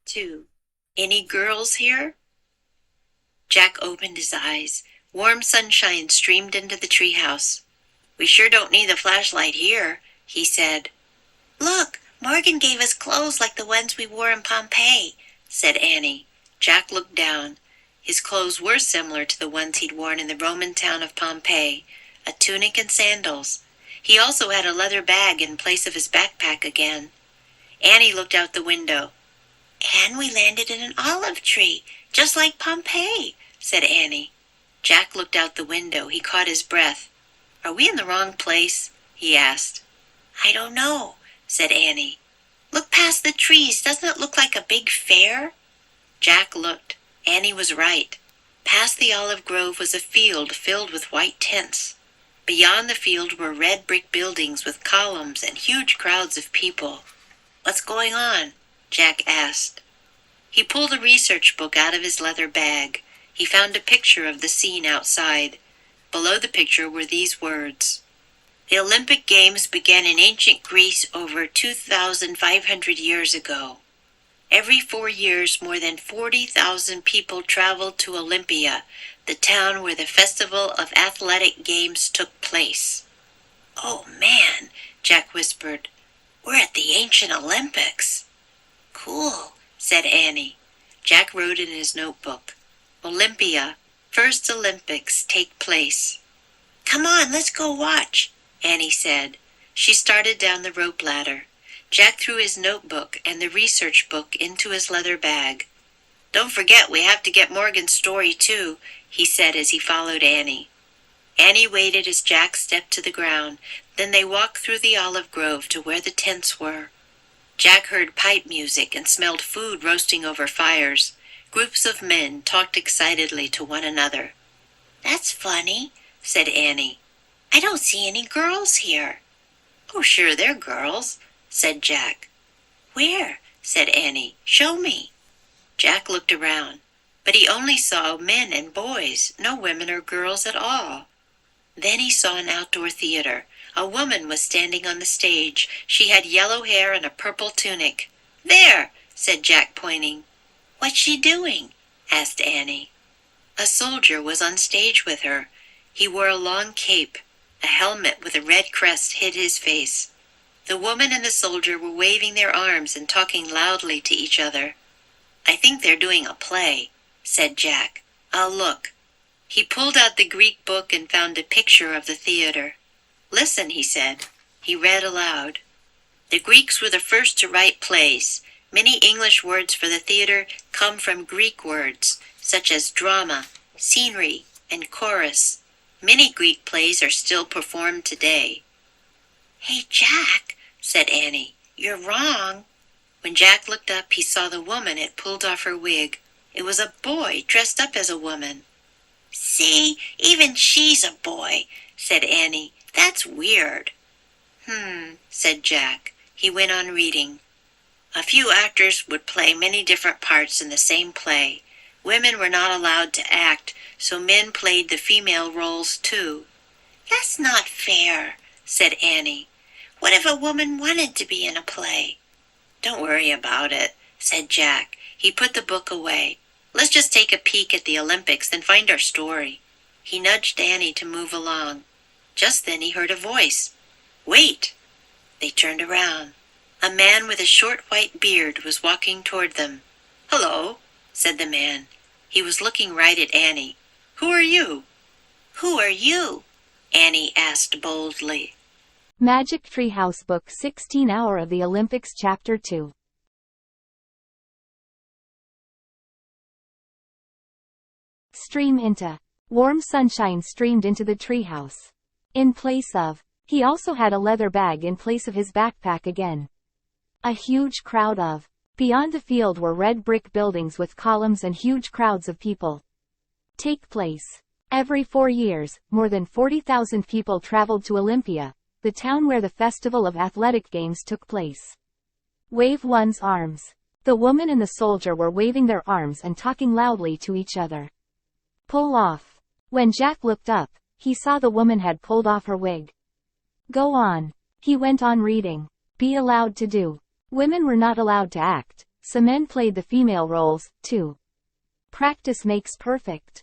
2. Any girls here? Jack opened his eyes. Warm sunshine streamed into the treehouse. We sure don't need the flashlight here, he said. Look, Morgan gave us clothes like the ones we wore in Pompeii, said Annie. Jack looked down. His clothes were similar to the ones he'd worn in the Roman town of Pompeii, a tunic and sandals. He also had a leather bag in place of his backpack again. Annie looked out the window. And we landed in an olive tree, just like Pompeii, said Annie. Jack looked out the window. He caught his breath. Are we in the wrong place? He asked. I don't know, said Annie. Look past the trees. Doesn't it look like a big fair? Jack looked. Annie was right. Past the olive grove was a field filled with white tents. Beyond the field were red brick buildings with columns and huge crowds of people. What's going on? Jack asked. He pulled a research book out of his leather bag. He found a picture of the scene outside. Below the picture were these words. The Olympic Games began in ancient Greece over 2,500 years ago. Every 4 years, more than 40,000 people traveled to Olympia, the town where the Festival of Athletic Games took place. Oh, man, Jack whispered. We're at the ancient Olympics. Cool, said Annie. Jack wrote in his notebook. Olympia, first Olympics take place. Come on, let's go watch, Annie said. She started down the rope ladder. Jack threw his notebook and the research book into his leather bag. Don't forget we have to get Morgan's story too, he said as he followed Annie. Annie waited as Jack stepped to the ground. Then they walked through the olive grove to where the tents were. Jack heard pipe music and smelled food roasting over fires. Groups of men talked excitedly to one another. That's funny, said Annie. I don't see any girls here. Oh, sure, they're girls, said Jack. Where? Said Annie. Show me. Jack looked around, but he only saw men and boys, no women or girls at all. Then he saw an outdoor theater. A woman was standing on the stage. She had yellow hair and a purple tunic. There, said Jack, pointing. What's she doing? Asked Annie. A soldier was on stage with her. He wore a long cape. A helmet with a red crest hid his face. The woman and the soldier were waving their arms and talking loudly to each other. I think they're doing a play, said Jack. I'll look. He pulled out the Greek book and found a picture of the theater. Listen, he said. He read aloud. The Greeks were the first to write plays. Many English words for the theater come from Greek words, such as drama, scenery, and chorus. Many Greek plays are still performed today. Hey, Jack, said Annie, you're wrong. When Jack looked up, he saw the woman had pulled off her wig. It was a boy dressed up as a woman. See, even she's a boy, said Annie. That's weird. Said Jack. He went on reading. A few actors would play many different parts in the same play. Women were not allowed to act, so men played the female roles too. That's not fair, said Annie. What if a woman wanted to be in a play? Don't worry about it, said Jack. He put the book away. Let's just take a peek at the Olympics, then find our story. He nudged Annie to move along. Just then he heard a voice. Wait! They turned around. A man with a short white beard was walking toward them. Hello, said the man. He was looking right at Annie. Who are you? Who are you? Annie asked boldly. ㅣ매직트리하우스 Book 16 Hour of the Olympics Chapter 2. Stream into. Warm sunshine streamed into the treehouse. In place of. He also had a leather bag in place of his backpack again. A huge crowd of. Beyond the field were red brick buildings with columns and huge crowds of people. Take place. Every 4 years, more than 40,000 people traveled to Olympia, the town where the Festival of Athletic Games took place. Wave one's arms. The woman and the soldier were waving their arms and talking loudly to each other. Pull off. When Jack looked up, he saw the woman had pulled off her wig. Go on. He went on reading. Be allowed to do. Women were not allowed to act, Some men played the female roles, too. Practice makes perfect.